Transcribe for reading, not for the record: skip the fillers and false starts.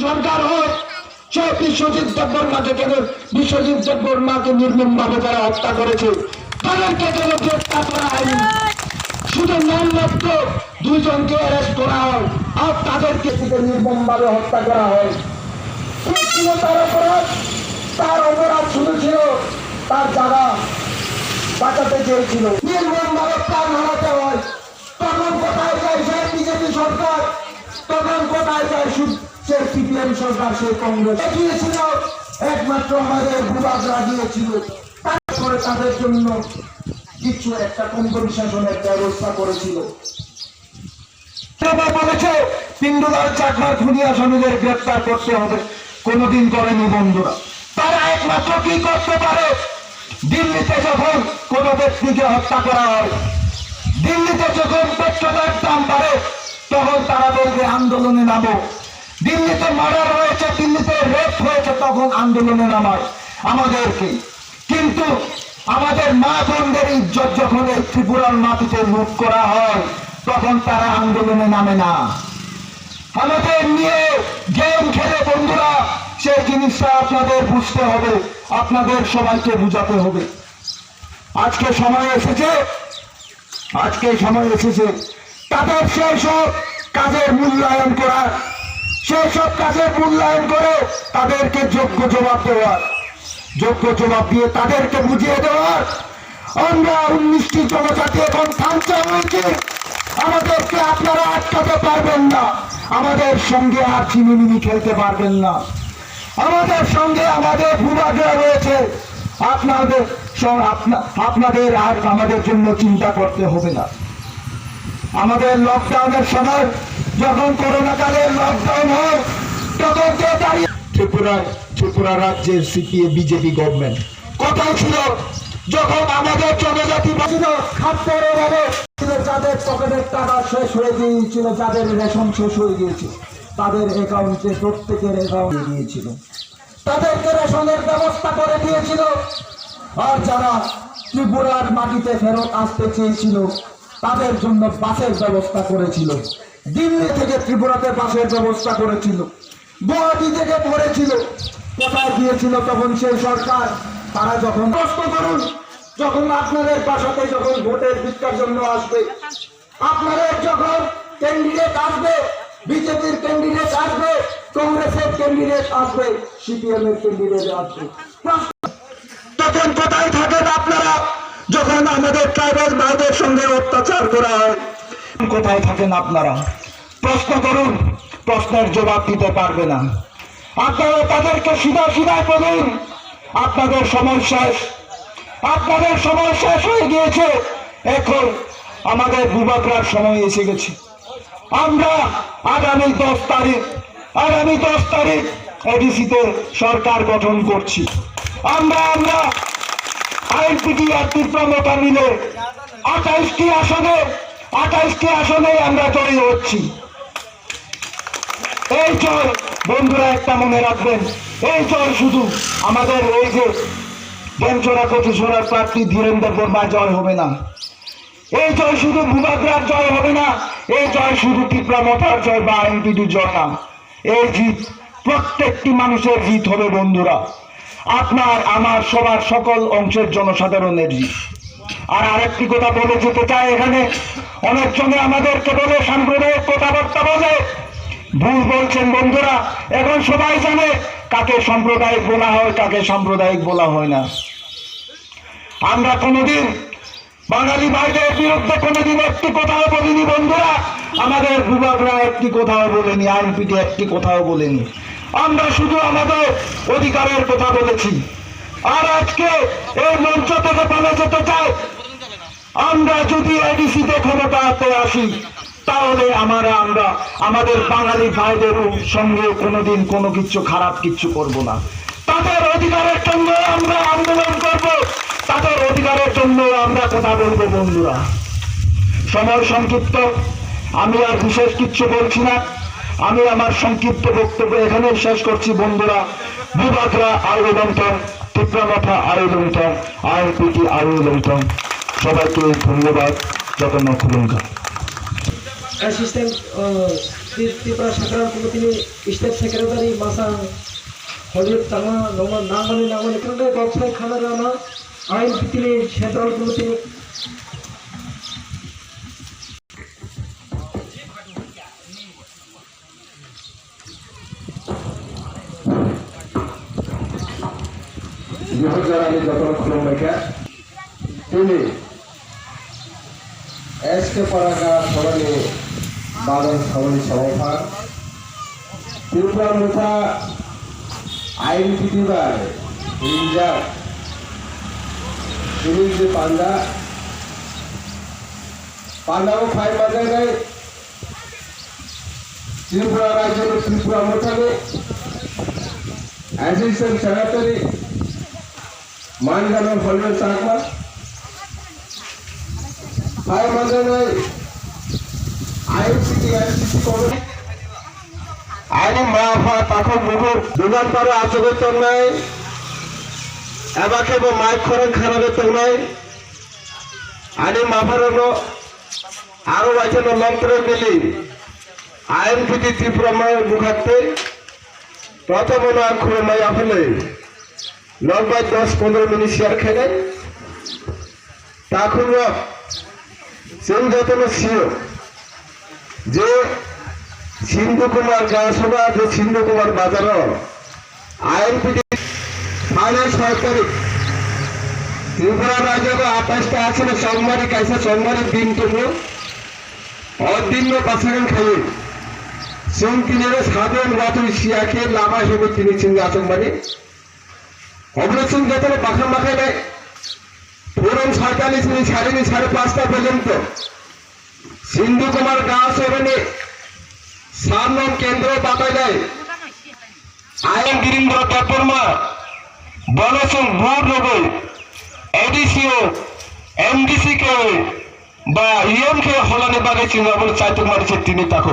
সরকার হোক, সে বিশ্বজিৎ দেববর্মাকে কেন, বিশ্বজিৎ দেববর্মাকে নির্মমভাবে যারা হত্যা করেছে তাদেরকে কেন গ্রেফতার করা হয়নি? শুধু নামমাত্র দুইজনকে অ্যারেস্ট করা হয় আর তাদেরকে নির্মমভাবে হত্যা করা হয়। ছিল তার অপরাধ, তার অপরাধ শুরু ছিল তার জায়গা বাঁচাতে চেয়েছিল, নির্মমভাবে প্রাণ হারাতে হয়। তখন কোথায় যায় সে বিজেপি সরকার? তখন কোথায় যায় সে সিপিএম সরকার, সে কংগ্রেস গিয়েছিল? একমাত্র আমাদের ভূভাগরা গিয়েছিল, তারপরে তাদের জন্য কিছু একটা কোম্পানি শাসনের ব্যবস্থা করেছিল। বলেছে পিন্ডুলাল চাকমার খুনি আসামিদের গ্রেপ্তার করতে হবে, কোনদিন করেনি বন্ধুরা। তারা একমাত্র কি করতে পারে? দিল্লিতে যখন কোন ব্যক্তিকে হত্যা করা হয়, দিল্লিতে যখন পেট্রোলের দাম বাড়ে, তখন তারা বলবে আন্দোলনে নামো। দিল্লিতে মার্ডার হয়েছে, দিল্লিতে রেপ হয়েছে, তখন আন্দোলনে নামায় আমাদেরকে। কিন্তু আমাদের মা বোনদের ইজ্জত যখন এই ত্রিপুরার মাটিতে লুট করা হয়, তখন তারা আন্দোলনে নামে না। আমাদের নিয়ে গেম খেলে বন্ধুরা, সেই জিনিসটা আপনাদের বুঝতে হবে, আপনাদের সবাইকে বুঝাতে হবে। আজকে সময় এসেছে, আজকে সময় এসেছে তাদের সেই সব কাজের মূল্যায়ন করার, সেই সব কাজের মূল্যায়ন করে তাদেরকে যোগ্য জবাব দেওয়ার, যোগ্য জবাব দিয়ে তাদেরকে বুঝিয়ে দেওয়ার। আমরা 19টি জনজাতি এখন থামতে হয়েছে, আমাদেরকে আপনারা আটকাতে পারবেন না, আমাদের সঙ্গে আর চিনিমিনি খেলতে পারবেন না। আমাদের সঙ্গে আমাদের ভূভাগরা রয়েছে, আপনাদের আর আমাদের জন্য চিন্তা করতে হবে না। আমাদের লকডাউনের সময় যখন করোনা কালে লকডাউন হয়, তখন কে দাঁড়িয়ে? ত্রিপুরা রাজ্যের সিপিএ বিজেপি গভর্নমেন্ট কোথায় ছিল যখন আমাদের জনজাতি বাঁচিল? খাদ্যের অভাবে যাদের পকেটের টাকা শেষ হয়ে গিয়েছিল, যাদের রেশন শেষ হয়ে গিয়েছিল, তাদের অ্যাকাউন্টে প্রত্যেকের অ্যাকাউন্টে দিয়েছিল, তাদেরকে রেশনের ব্যবস্থা করে দিয়েছিল। আর যারা ত্রিপুরার মাটিতে ফেরত আসতে চেয়েছিল, তাদের জন্য বাসের ব্যবস্থা করেছিল, দিল্লি থেকে ত্রিপুরাতে বাসের ব্যবস্থা করেছিল, গুয়াহাটি থেকে পড়েছিল। কোথায় গিয়েছিল তখন সেই সরকার? তারা যখন প্রশ্ন করুন, যখন আপনাদের বাসাতে যখন ভোটের ভিক্ষার জন্য আসবে, আপনাদের যখন ক্যান্ডিডেট আসবে, বিজেপির ক্যান্ডিডেট আসবে, কংগ্রেসের ক্যান্ডিডেট আসবে, সিপিএম এর ক্যান্ডিডেট আসবে, তখন কোথায় থাকেন আপনারা? যখন আমাদের ট্রাইবাল ভাইদের সঙ্গে অত্যাচার করা হয়, কোথায় থাকেন আপনারা? প্রশ্ন করুন, প্রশ্নের জবাব দিতে পারবে না। আপনারা তাদেরকে সিধা বলুন আপনাদের সময় শেষ, আপনাদের সময় শেষ হয়ে গিয়েছে, এখন আমাদের ভূভাগরার সময় এসে গেছে। আমরা আগামী 10 তারিখ এডিসিতে সরকার গঠন করছি। আমরা আইনপিটি আর তীব্রমতা মিলে 28টি আসনে আমরা জয়ী হচ্ছি। এই জয় বন্ধুরা একটা মনে রাখবেন, এই জয় শুধু আমাদের এই যে বেঞ্চরা কচুছড়ার প্রার্থী ধীরেন্দ্র বর্মার জয় হবে না, এই জয় শুধু ভূভাগরার জয় হবে না, এই জয় শুধু তীব্রমতার জয় বা আইনপিটির জয় না, এই জিত প্রত্যেকটি মানুষের জিত হবে বন্ধুরা, আপনার আমার সবার সকল অংশের জনসাধারণের জিত। আর আরেকটি কথা বলে যেতে চাই, এখানে অনেকজনে আমাদেরকে বলে সাম্প্রদায়িক কথাবার্তা বলে, ভুল বলছেন বন্ধুরা। এখন সবাই জানে কাকে সাম্প্রদায়িক বলা হয়, কাকে সাম্প্রদায়িক বলা হয় না। আমরা কোনোদিন বাঙালি ভাইদের বিরুদ্ধে কোনোদিন একটি কথাও বলিনি বন্ধুরা, আমাদের ভূভাগরা একটি কথাও বলেনি, আইনপিটি একটি কথাও বলেনি। আমরা শুধু আমাদের অধিকারের কথা বলেছি। আর আজকে এই মঞ্চ থেকে বলে যেতে চাই, আমরা যদি এডিসিতে ক্ষমতাতে আসি, তাহলে আমরা আমাদের বাঙালি ভাইদের সঙ্গে কোনোদিন কোনো কিছু খারাপ কিছু করব না। তাদের অধিকারের জন্য আমরা আন্দোলন করব, তাদের অধিকারের জন্য আমরা কথা বলবো বন্ধুরা। সময় সংক্ষিপ্ত, আমি আর বিশেষ কিছু বলছি না, আমি আমার সংক্ষিপ্ত বক্তব্য এখানে শেষ করছি বন্ধুরা। ভূভাগরা আরো লঙ্ঘন, তীব্রমতা আরো লঙ্ঘন, আইনপিটি আরো লঙ্ঘন। সবাইকে ধন্যবাদ। জগন্নাথ লঙ্কা। Assistant ত্রিপুরা সাধারণ কমিটিনি স্টেট সেক্রেটারি মাসা হলিউড তামা নমা নাঙ্গনি নাঙ্গনি কিন্তু ব্যবসায় খানার আনা আইন পিতিনি সেন্ট্রাল কমিটিনি বিভাগী যতন খুলুমবাইকা তিনি এসকে পারাকা সরানি বাগান খাওয়ানি সভা ত্রিপুরা মুখা আইন পিতিবার রিঞ্জা সুনীল যে পান্ডাও ফাইভ বাজারে ত্রিপুরা রাজ্যের ত্রিপুরা মোটালে অ্যাসিস্ট্যান্ট সেক্রেটারি মানগানোর হলুদ চাকমা ফাইভ বাজারে আইএনসিটি এনসিসি করে আইনি মাফা তাখন মুগুর দুগান পারে আচরের তংনাই এবাকে মাইক খরং খানাদের তংনাই আইনি মাফারনো আরো বাইছেন লন্ত্র গেলি আইন পিটি ত্রিপুরা মায়ের মুখাতে প্রথম আর খুলে মাই আফেলে 9-10-15 মিনিট শেয়ার খেলে তখন সেই যতন ছিল যে সিন্ধু কুমার গাছসভা যে সিন্ধু কুমার বাজার আইএনপিটি ফাইনাল সরকারি ত্রিপুরা রাজ্যের 28টা আছে সোমবারে কাইসা সোমবারের দিন তুমি অদিন পাশাগান খাই সিং তিনের সাধারণ বাতু শিয়াকে লাভা হিসেবে তিনি সিংহে আসংবাড়ি অগ্রসং যতন পাখা মাখায় নেয় পুরন 47 মিনিট 5:30 পর্যন্ত সিন্ধু কুমার গাছ ওখানে 7 নং কেন্দ্র বাতায় দেয় আইন গিরিন্দ্র দেববর্মা বনসং ভোর নগর এডিসিও এমডিসি কে বা ইএম কে হলানে বাগে চিংড়া বলে চাইতে মারিছে তিনি তাকে